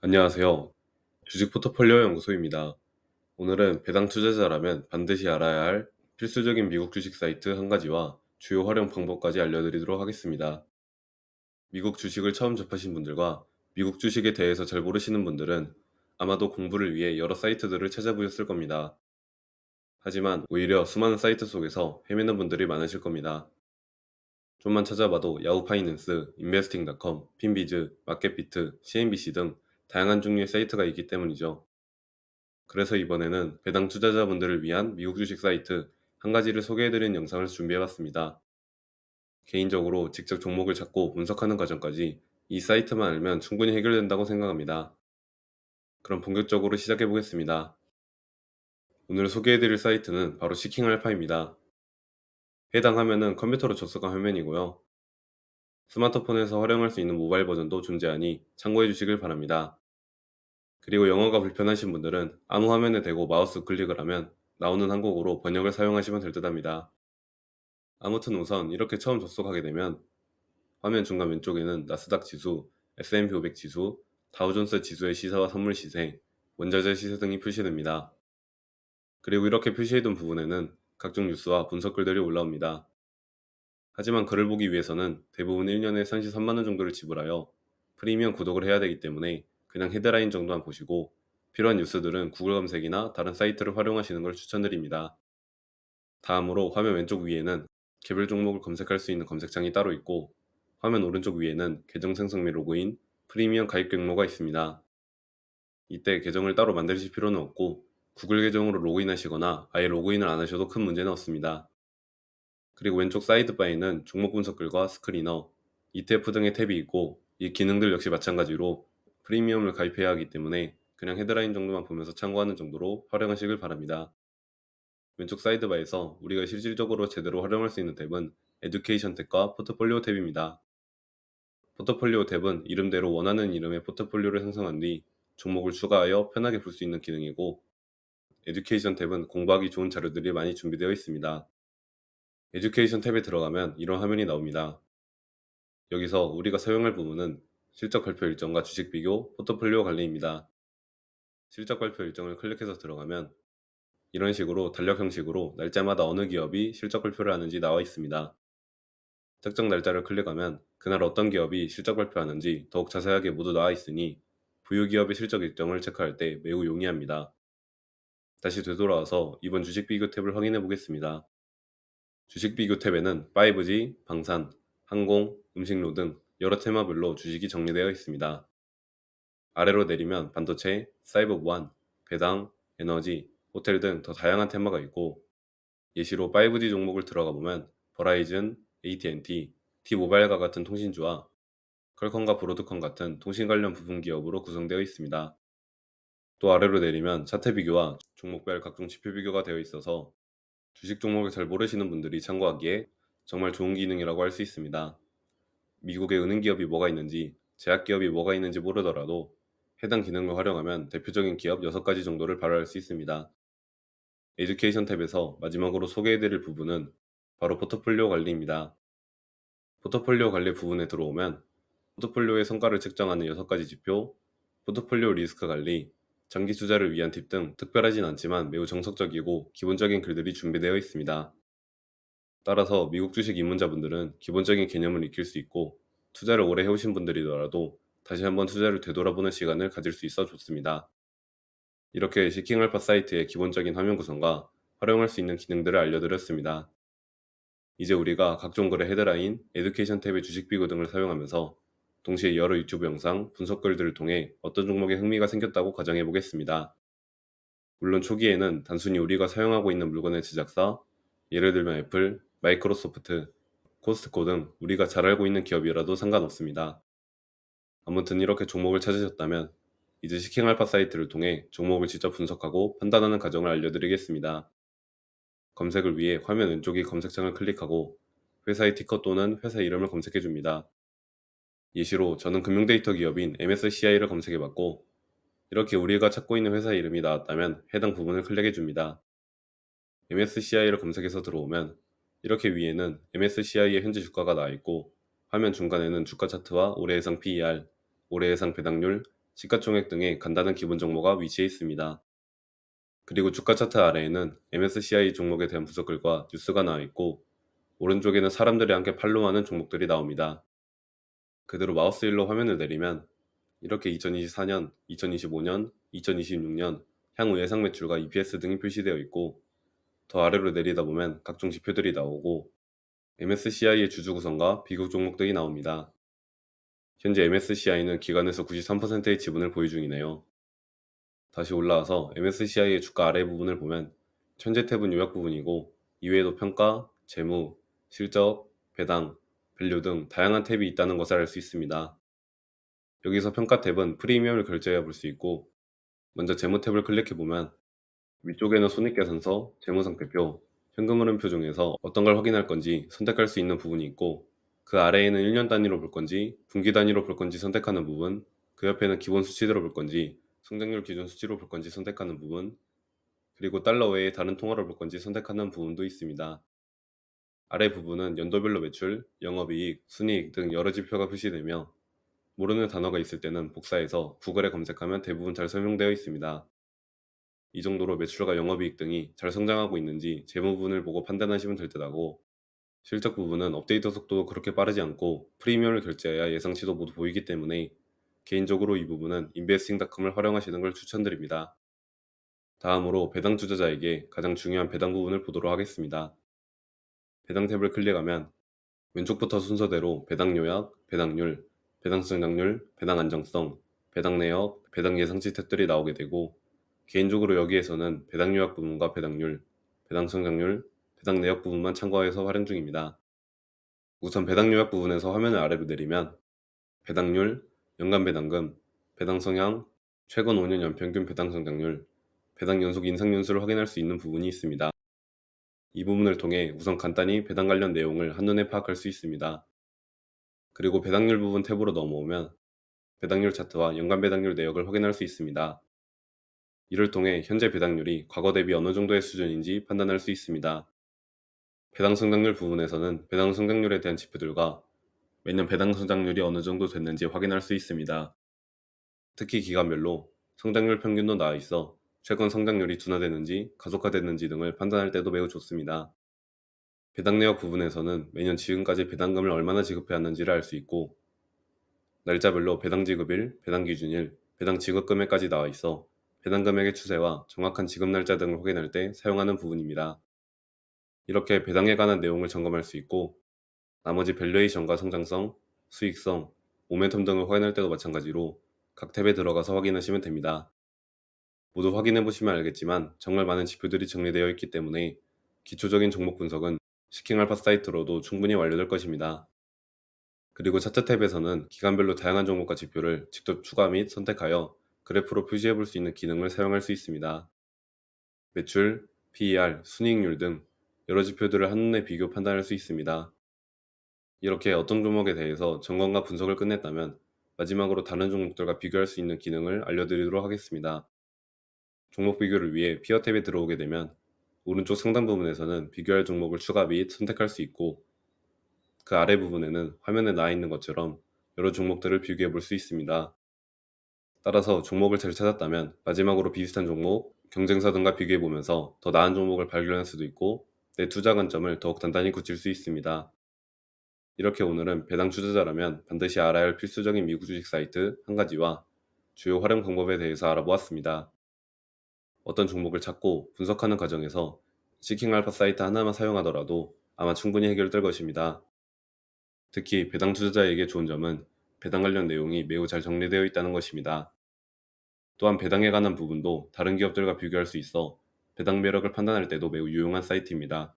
안녕하세요. 주식 포트폴리오 연구소입니다. 오늘은 배당 투자자라면 반드시 알아야 할 필수적인 미국 주식 사이트 한 가지와 주요 활용 방법까지 알려드리도록 하겠습니다. 미국 주식을 처음 접하신 분들과 미국 주식에 대해서 잘 모르시는 분들은 아마도 공부를 위해 여러 사이트들을 찾아보셨을 겁니다. 하지만 오히려 수많은 사이트 속에서 헤매는 분들이 많으실 겁니다. 좀만 찾아봐도 야후 파이낸스, 인베스팅닷컴, 핀비즈, 마켓비트, CNBC 등 다양한 종류의 사이트가 있기 때문이죠. 그래서 이번에는 배당 투자자분들을 위한 미국 주식 사이트 한 가지를 소개해드리는 영상을 준비해봤습니다. 개인적으로 직접 종목을 찾고 분석하는 과정까지 이 사이트만 알면 충분히 해결된다고 생각합니다. 그럼 본격적으로 시작해보겠습니다. 오늘 소개해드릴 사이트는 바로 시킹알파입니다. 해당 화면은 컴퓨터로 접속한 화면이고요. 스마트폰에서 활용할 수 있는 모바일 버전도 존재하니 참고해주시길 바랍니다. 그리고 영어가 불편하신 분들은 아무 화면에 대고 마우스 클릭을 하면 나오는 한국어로 번역을 사용하시면 될 듯 합니다. 아무튼 우선 이렇게 처음 접속하게 되면 화면 중간 왼쪽에는 나스닥 지수, S&P 500 지수, 다우존스 지수의 시세와 선물 시세, 원자재 시세 등이 표시됩니다. 그리고 이렇게 표시해둔 부분에는 각종 뉴스와 분석글들이 올라옵니다. 하지만 글을 보기 위해서는 대부분 1년에 33만원 정도를 지불하여 프리미엄 구독을 해야 되기 때문에 그냥 헤드라인 정도만 보시고 필요한 뉴스들은 구글 검색이나 다른 사이트를 활용하시는 걸 추천드립니다. 다음으로 화면 왼쪽 위에는 개별 종목을 검색할 수 있는 검색창이 따로 있고 화면 오른쪽 위에는 계정 생성 및 로그인, 프리미엄 가입 경로가 있습니다. 이때 계정을 따로 만드실 필요는 없고 구글 계정으로 로그인하시거나 아예 로그인을 안 하셔도 큰 문제는 없습니다. 그리고 왼쪽 사이드바에는 종목 분석글과 스크리너, ETF 등의 탭이 있고 이 기능들 역시 마찬가지로 프리미엄을 가입해야 하기 때문에 그냥 헤드라인 정도만 보면서 참고하는 정도로 활용하시길 바랍니다. 왼쪽 사이드바에서 우리가 실질적으로 제대로 활용할 수 있는 탭은 에듀케이션 탭과 포트폴리오 탭입니다. 포트폴리오 탭은 이름대로 원하는 이름의 포트폴리오를 생성한 뒤 종목을 추가하여 편하게 볼 수 있는 기능이고 에듀케이션 탭은 공부하기 좋은 자료들이 많이 준비되어 있습니다. 에듀케이션 탭에 들어가면 이런 화면이 나옵니다. 여기서 우리가 사용할 부분은 실적 발표 일정과 주식 비교, 포트폴리오 관리입니다. 실적 발표 일정을 클릭해서 들어가면 이런 식으로 달력 형식으로 날짜마다 어느 기업이 실적 발표를 하는지 나와 있습니다. 특정 날짜를 클릭하면 그날 어떤 기업이 실적 발표하는지 더욱 자세하게 모두 나와 있으니 부유 기업의 실적 일정을 체크할 때 매우 용이합니다. 다시 되돌아와서 이번 주식 비교 탭을 확인해 보겠습니다. 주식 비교 탭에는 5G, 방산, 항공, 음식료 등 여러 테마별로 주식이 정리되어 있습니다. 아래로 내리면 반도체, 사이버 보안, 배당, 에너지, 호텔 등 더 다양한 테마가 있고 예시로 5G 종목을 들어가 보면 버라이즌, AT&T, T모바일과 같은 통신주와 퀄컴과 브로드컴 같은 통신 관련 부품 기업으로 구성되어 있습니다. 또 아래로 내리면 차트 비교와 종목별 각종 지표 비교가 되어 있어서 주식 종목을 잘 모르시는 분들이 참고하기에 정말 좋은 기능이라고 할 수 있습니다. 미국의 은행 기업이 뭐가 있는지, 제약 기업이 뭐가 있는지 모르더라도 해당 기능을 활용하면 대표적인 기업 6가지 정도를 바로 알 수 있습니다. 에듀케이션 탭에서 마지막으로 소개해드릴 부분은 바로 포트폴리오 관리입니다. 포트폴리오 관리 부분에 들어오면 포트폴리오의 성과를 측정하는 6가지 지표, 포트폴리오 리스크 관리, 장기 투자를 위한 팁 등 특별하진 않지만 매우 정석적이고 기본적인 글들이 준비되어 있습니다. 따라서 미국 주식 입문자분들은 기본적인 개념을 익힐 수 있고 투자를 오래 해오신 분들이더라도 다시 한번 투자를 되돌아보는 시간을 가질 수 있어 좋습니다. 이렇게 시킹알파 사이트의 기본적인 화면 구성과 활용할 수 있는 기능들을 알려드렸습니다. 이제 우리가 각종 글의 헤드라인, 에듀케이션 탭의 주식 비교 등을 사용하면서 동시에 여러 유튜브 영상, 분석글들을 통해 어떤 종목에 흥미가 생겼다고 가정해 보겠습니다. 물론 초기에는 단순히 우리가 사용하고 있는 물건의 제작사, 예를 들면 애플, 마이크로소프트, 코스트코 등 우리가 잘 알고 있는 기업이라도 상관없습니다. 아무튼 이렇게 종목을 찾으셨다면 이제 시킹알파 사이트를 통해 종목을 직접 분석하고 판단하는 과정을 알려드리겠습니다. 검색을 위해 화면 왼쪽의 검색창을 클릭하고 회사의 티커 또는 회사 이름을 검색해줍니다. 예시로 저는 금융데이터 기업인 MSCI를 검색해봤고 이렇게 우리가 찾고 있는 회사 이름이 나왔다면 해당 부분을 클릭해줍니다. MSCI를 검색해서 들어오면 이렇게 위에는 MSCI의 현재 주가가 나와있고 화면 중간에는 주가 차트와 올해 예상 PER, 올해 예상 배당률, 시가총액 등의 간단한 기본 정보가 위치해 있습니다. 그리고 주가 차트 아래에는 MSCI 종목에 대한 분석글과 뉴스가 나와 있고, 오른쪽에는 사람들이 함께 팔로우하는 종목들이 나옵니다. 그대로 마우스 휠로 화면을 내리면 이렇게 2024년, 2025년, 2026년 향후 예상 매출과 EPS 등이 표시되어 있고, 더 아래로 내리다 보면 각종 지표들이 나오고 MSCI의 주주 구성과 비교 종목들이 나옵니다. 현재 MSCI는 기관에서 93%의 지분을 보유 중이네요. 다시 올라와서 MSCI의 주가 아래 부분을 보면 현재 탭은 요약 부분이고, 이외에도 평가, 재무, 실적, 배당, 밸류 등 다양한 탭이 있다는 것을 알 수 있습니다. 여기서 평가 탭은 프리미엄을 결제해 볼 수 있고, 먼저 재무 탭을 클릭해 보면 위쪽에는 손익계산서, 재무상태표, 현금흐름표 중에서 어떤 걸 확인할 건지 선택할 수 있는 부분이 있고, 그 아래에는 1년 단위로 볼 건지 분기 단위로 볼 건지 선택하는 부분, 그 옆에는 기본 수치대로 볼 건지 성장률 기준 수치로 볼 건지 선택하는 부분, 그리고 달러 외에 다른 통화로 볼 건지 선택하는 부분도 있습니다. 아래 부분은 연도별로 매출, 영업이익, 순이익 등 여러 지표가 표시되며, 모르는 단어가 있을 때는 복사해서 구글에 검색하면 대부분 잘 설명되어 있습니다. 이 정도로 매출과 영업이익 등이 잘 성장하고 있는지 재무 부분을 보고 판단하시면 될 듯하고, 실적 부분은 업데이트 속도도 그렇게 빠르지 않고 프리미엄을 결제해야 예상치도 모두 보이기 때문에 개인적으로 이 부분은 인베스팅닷컴을 활용하시는 걸 추천드립니다. 다음으로 배당 투자자에게 가장 중요한 배당 부분을 보도록 하겠습니다. 배당 탭을 클릭하면 왼쪽부터 순서대로 배당 요약, 배당률, 배당 성장률, 배당 안정성, 배당 내역, 배당 예상치 탭들이 나오게 되고, 개인적으로 여기에서는 배당 요약 부분과 배당률, 배당 성장률, 배당 내역 부분만 참고해서 활용 중입니다. 우선 배당 요약 부분에서 화면을 아래로 내리면 배당률, 연간 배당금, 배당 성향, 최근 5년 연평균 배당 성장률, 배당 연속 인상 연수를 확인할 수 있는 부분이 있습니다. 이 부분을 통해 우선 간단히 배당 관련 내용을 한눈에 파악할 수 있습니다. 그리고 배당률 부분 탭으로 넘어오면 배당률 차트와 연간 배당률 내역을 확인할 수 있습니다. 이를 통해 현재 배당률이 과거 대비 어느 정도의 수준인지 판단할 수 있습니다. 배당 성장률 부분에서는 배당 성장률에 대한 지표들과 매년 배당 성장률이 어느 정도 됐는지 확인할 수 있습니다. 특히 기간별로 성장률 평균도 나와 있어 최근 성장률이 둔화되는지 가속화되는지 등을 판단할 때도 매우 좋습니다. 배당 내역 부분에서는 매년 지금까지 배당금을 얼마나 지급해 왔는지를 알 수 있고, 날짜별로 배당 지급일, 배당 기준일, 배당 지급 금액까지 나와 있어 배당 금액의 추세와 정확한 지급 날짜 등을 확인할 때 사용하는 부분입니다. 이렇게 배당에 관한 내용을 점검할 수 있고, 나머지 밸류에이션과 성장성, 수익성, 모멘텀 등을 확인할 때도 마찬가지로 각 탭에 들어가서 확인하시면 됩니다. 모두 확인해 보시면 알겠지만 정말 많은 지표들이 정리되어 있기 때문에 기초적인 종목 분석은 시킹알파 사이트로도 충분히 완료될 것입니다. 그리고 차트 탭에서는 기간별로 다양한 종목과 지표를 직접 추가 및 선택하여 그래프로 표시해 볼 수 있는 기능을 사용할 수 있습니다. 매출, PER, 순이익률 등 여러 지표들을 한눈에 비교 판단할 수 있습니다. 이렇게 어떤 종목에 대해서 점검과 분석을 끝냈다면 마지막으로 다른 종목들과 비교할 수 있는 기능을 알려드리도록 하겠습니다. 종목 비교를 위해 피어 탭에 들어오게 되면 오른쪽 상단 부분에서는 비교할 종목을 추가 및 선택할 수 있고, 그 아래 부분에는 화면에 나와 있는 것처럼 여러 종목들을 비교해 볼 수 있습니다. 따라서 종목을 잘 찾았다면 마지막으로 비슷한 종목, 경쟁사 등과 비교해 보면서 더 나은 종목을 발견할 수도 있고, 내 투자 관점을 더욱 단단히 굳힐 수 있습니다. 이렇게 오늘은 배당 투자자라면 반드시 알아야 할 필수적인 미국 주식 사이트 한 가지와 주요 활용 방법에 대해서 알아보았습니다. 어떤 종목을 찾고 분석하는 과정에서 시킹알파 사이트 하나만 사용하더라도 아마 충분히 해결될 것입니다. 특히 배당 투자자에게 좋은 점은 배당 관련 내용이 매우 잘 정리되어 있다는 것입니다. 또한 배당에 관한 부분도 다른 기업들과 비교할 수 있어 배당 매력을 판단할 때도 매우 유용한 사이트입니다.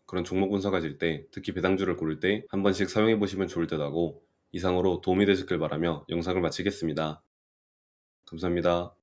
그런 종목 분석하실 때, 특히 배당주를 고를 때 한 번씩 사용해 보시면 좋을 듯 하고, 이상으로 도움이 되셨길 바라며 영상을 마치겠습니다. 감사합니다.